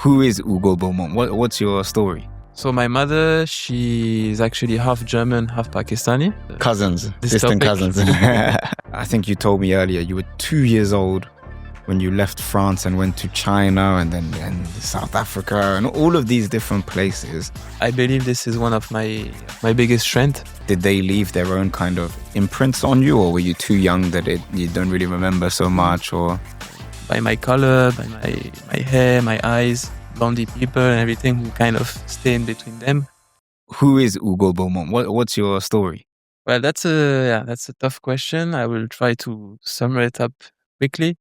Who is Hugo Beaumont? What's your story? So my mother, she is actually half German, half Pakistani. Cousins, This distant topic. cousins. I think you told me earlier you were 2 years old when you left France and went to China and then South Africa and all of these different places. I believe this is one of my biggest strengths. Did they leave their own kind of imprints on you, or were you too young that you don't really remember so much? Or By my color, by my hair, my eyes, blondie people and everything who kind of stay in between them. who is Hugo Beaumont? What's your story? Well, that's a tough question. I will try to sum it up quickly.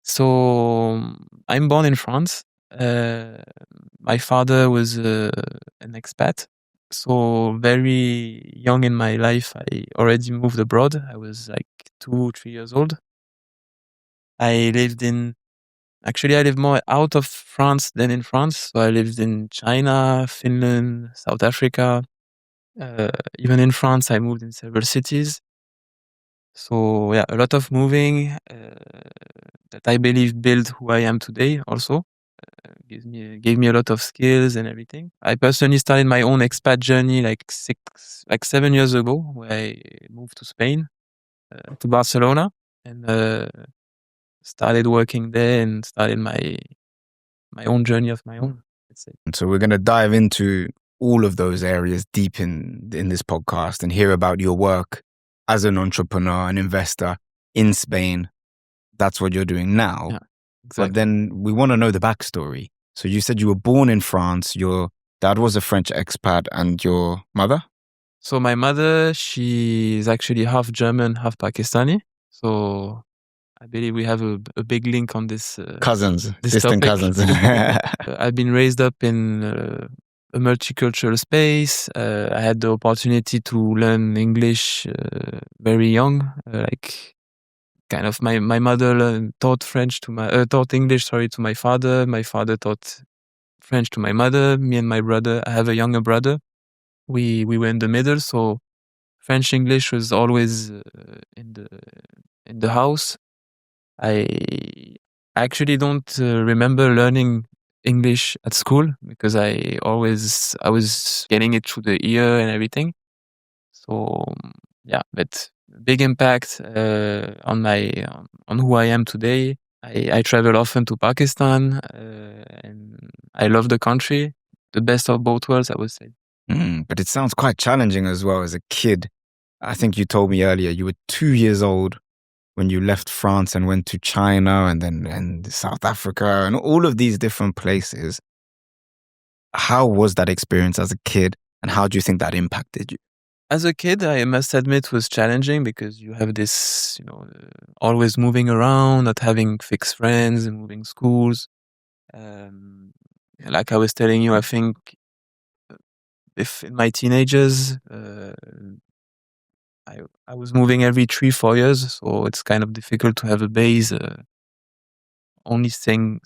So I'm born in France. My father was an expat. So very young in my life, I already moved abroad. I was like 2-3 years old. I lived more out of France than in France. So I lived in China, Finland, South Africa. Even in France, I moved in several cities. So yeah, a lot of moving that I believe built who I am today also. Gave me a lot of skills and everything. I personally started my own expat journey like 7 years ago, where I moved to Spain, to Barcelona, and started working there and started my own journey of my own, let's say. So we're going to dive into all of those areas deep in this podcast and hear about your work as an entrepreneur, an investor in Spain. That's what you're doing now. Yeah, exactly. But then we want to know the backstory. So you said you were born in France, your dad was a French expat, and your mother? So my mother, she is actually half German, half Pakistani. So I believe we have a big link on this. Cousins, this distant topic. cousins. I've been raised up in a multicultural space. I had the opportunity to learn English very young. Kind of my mother taught English to my father. My father taught French to my mother. Me and my brother, I have a younger brother. We were in the middle, so French English was always in the house. I actually don't remember learning English at school because I was getting it through the ear and everything. So yeah, but big impact on who I am today. I travel often to Pakistan and I love the country. The best of both worlds, I would say. But it sounds quite challenging as well as a kid. I think you told me earlier you were 2 years old when you left France and went to China and South Africa and all of these different places. How was that experience as a kid, and how do you think that impacted you? As a kid, I must admit, was challenging because you have this, always moving around, not having fixed friends, and moving schools. Like I was telling you, I think if in my teenagers, I was moving every 3-4 years, so it's kind of difficult to have a base only staying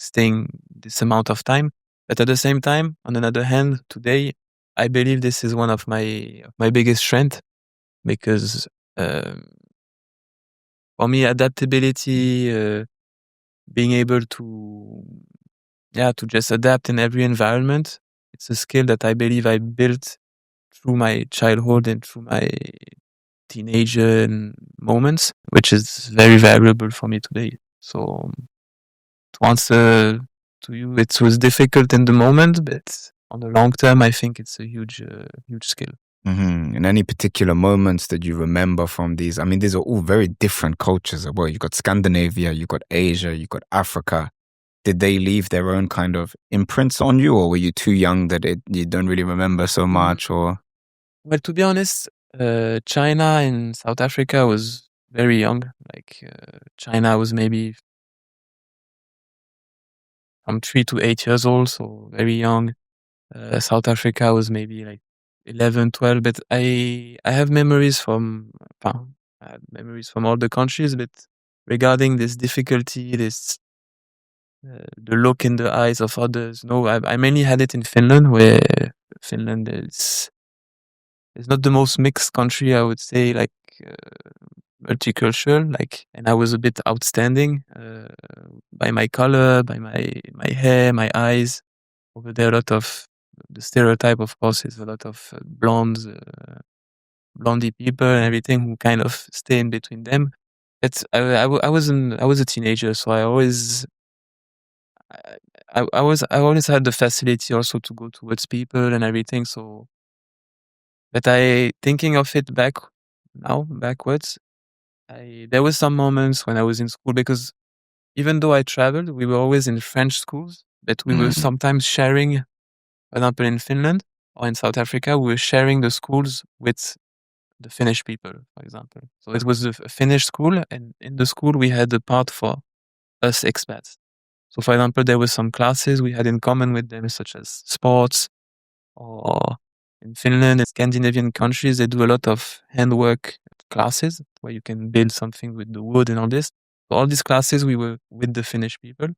this amount of time. But at the same time, on another hand, today I believe this is one of my biggest strengths because for me, adaptability, being able to just adapt in every environment, it's a skill that I believe I built through my childhood and through my teenager moments, which is very valuable for me today. So to answer to you, it was difficult in the moment, but on the long term, I think it's a huge skill. Mm-hmm. And any particular moments that you remember from these? I mean, these are all very different cultures as well. You got Scandinavia, you got Asia, you got Africa. Did they leave their own kind of imprints on you, or were you too young that you don't really remember so much? Or well, to be honest, China and South Africa was very young. China was maybe from 3 to 8 years old, so very young. South Africa was maybe like 11, 12. But I have memories from all the countries. But regarding this difficulty, the look in the eyes of others, no, I mainly had it in Finland, where Finland is not the most mixed country, I would say, multicultural, and I was a bit outstanding by my color, by my hair, my eyes. over there, a lot of the stereotype, of course, is a lot of blondie people and everything who kind of stay in between them. I was a teenager, so I always had the facility also to go towards people and everything. So, but I thinking of it backwards, there were some moments when I was in school because even though I traveled, we were always in French schools, but we were Mm. sometimes sharing, for example, in Finland or in South Africa, we were sharing the schools with the Finnish people, for example. So it was a Finnish school, and in the school we had a part for us expats. So, for example, there were some classes we had in common with them, such as sports, or in Finland and Scandinavian countries, they do a lot of handwork classes where you can build something with the wood and all this. So all these classes we were with the Finnish people,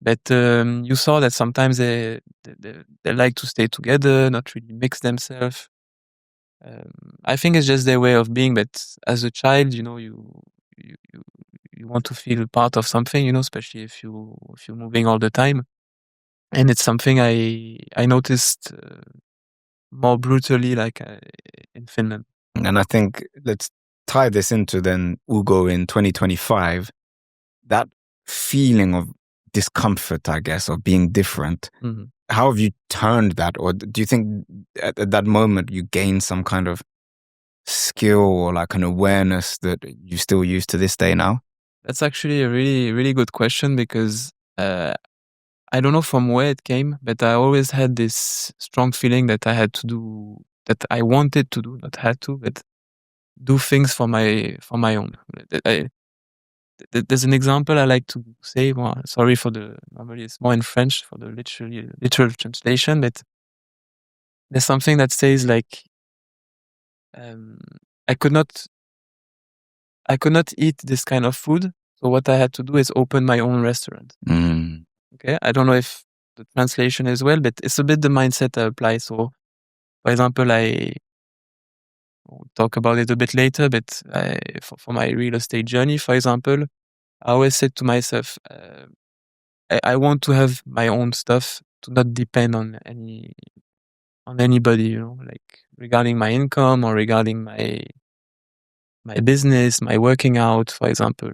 but you saw that sometimes they like to stay together, not really mix themselves. I think it's just their way of being. But as a child, you you, you want to feel part of something, especially if you're moving all the time. And it's something I noticed more brutally, like in Finland. And I think let's tie this into then Ugo in 2025. That feeling of discomfort, I guess, of being different. Mhm. How have you turned that? Or do you think at that moment you gained some kind of skill or like an awareness that you still use to this day now? That's actually a really, really good question because I don't know from where it came, but I always had this strong feeling that I had to do, that I wanted to do, not had to, but do things for my own. There's an example I like to say. Well, sorry for the normally it's more in French for the literal translation, but there's something that says like um, I could not I could not eat this kind of food. So what I had to do is open my own restaurant. Mm. Okay. I don't know if the translation is well, but it's a bit the mindset I apply. So for example, will talk about it a bit later, but for my real estate journey, for example, I always said to myself, I want to have my own stuff to not depend on anybody, like regarding my income or regarding my business, my working out, for example.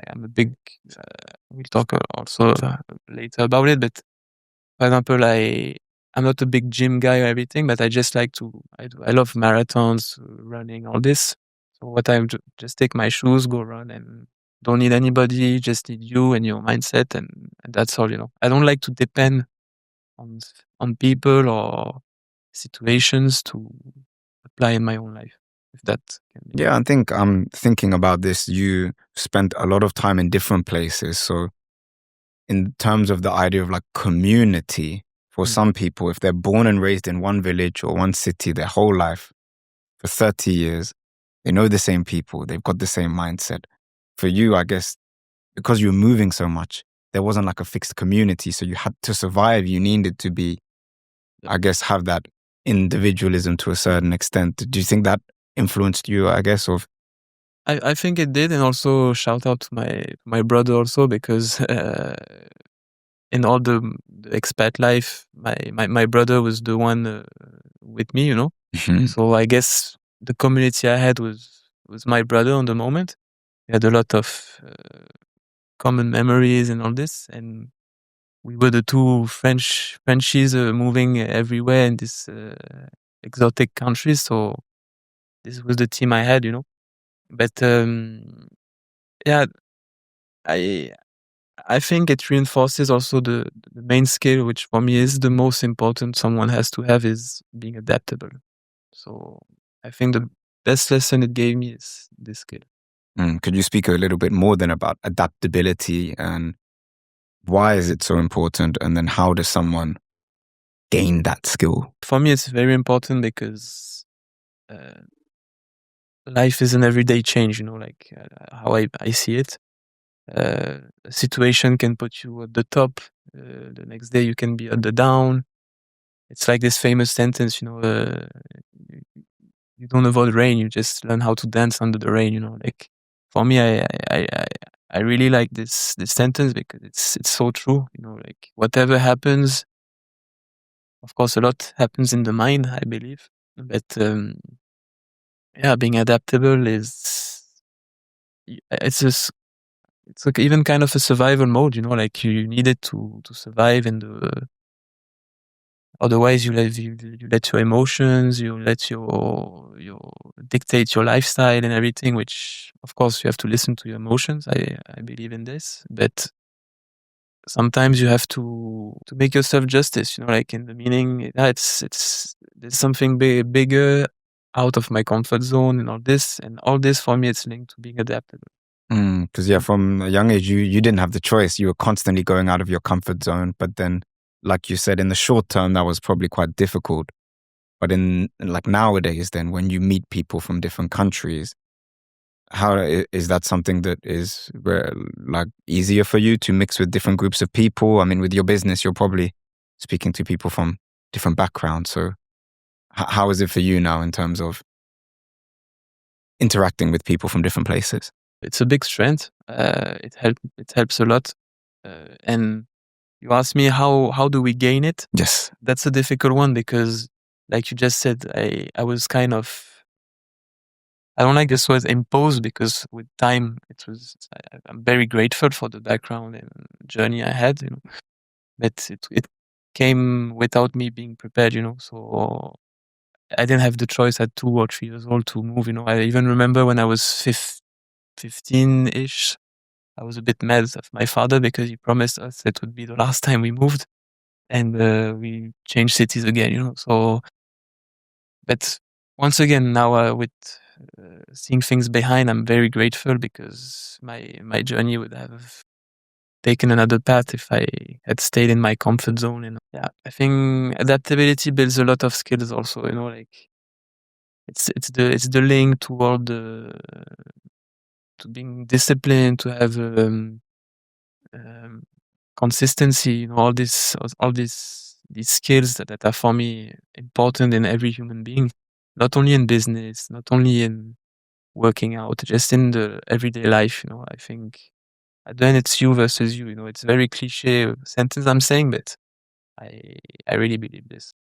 I'm a big, we'll talk also later about it, but for example, I'm not a big gym guy or everything, but I just like I love marathons, running, all this. So what just take my shoes, go run, and don't need anybody, just need you and your mindset, and that's all, I don't like to depend on, on people or situations to apply in my own life, if that can be. Yeah, I think I'm thinking about this. You spent a lot of time in different places. So, in terms of the idea of like community, for Mm. some people, if they're born and raised in one village or one city their whole life for 30 years, they know the same people, they've got the same mindset. For you, I guess, because you were moving so much, there wasn't like a fixed community. So, you had to survive. You needed to be, I guess, have that individualism to a certain extent. Do you think that influenced you, I guess, of I think it did, and also shout out to my brother also because in all the expat life, my brother was the one with me, So I guess the community I had was my brother on the moment. We had a lot of common memories and all this, and we were the two Frenchies moving everywhere in this exotic countries. So this was the team I had, But yeah, I I think it reinforces also the main skill, which for me is the most important someone has to have, is being adaptable. So I think the best lesson it gave me is this skill. Could you speak a little bit more then about adaptability and why is it so important? And then how does someone gain that skill? For me, it's very important because life is an everyday change, like how I see it. A situation can put you at the top. The next day you can be at the down. It's like this famous sentence, you you don't avoid rain, you just learn how to dance under the rain, Like for me, I really like this sentence because it's so true, Like whatever happens, Of course, a lot happens in the mind, I believe. But yeah, being adaptable it's just it's like even kind of a survival mode, like you need it to survive, and otherwise you let your emotions, you let your dictate your lifestyle and everything, which of course you have to listen to your emotions. I believe in this, but sometimes you have to make yourself justice, like in the meaning, yeah, it's there's something bigger out of my comfort zone, and all this for me, it's linked to being adaptable. Because yeah, from a young age, you didn't have the choice. You were constantly going out of your comfort zone. But then, like you said, in the short term, that was probably quite difficult. But in like nowadays, then when you meet people from different countries, is that something that is like easier for you to mix with different groups of people? I mean, with your business, you're probably speaking to people from different backgrounds. So how is it for you now in terms of interacting with people from different places? It's a big strength. It helps a lot. And you ask me how do we gain it? Yes. That's a difficult one because, like you just said, I was kind of, I don't like this word imposed, because with time I'm very grateful for the background and journey I had, but it came without me being prepared, so I didn't have the choice at 2 or 3 years old to move. I even remember when I was 15-ish, I was a bit mad at my father because he promised us it would be the last time we moved, and we changed cities again, so. But once again, now with seeing things behind, I'm very grateful, because my journey would have taken another path if I had stayed in my comfort zone. And yeah, I think adaptability builds a lot of skills also. Like it's the link toward to being disciplined, to have um, consistency. All these skills that are for me important in every human being, not only in business, not only in working out, just in the everyday life. I think at the end it's you versus you. It's very cliche sentence I'm saying, but I really believe this.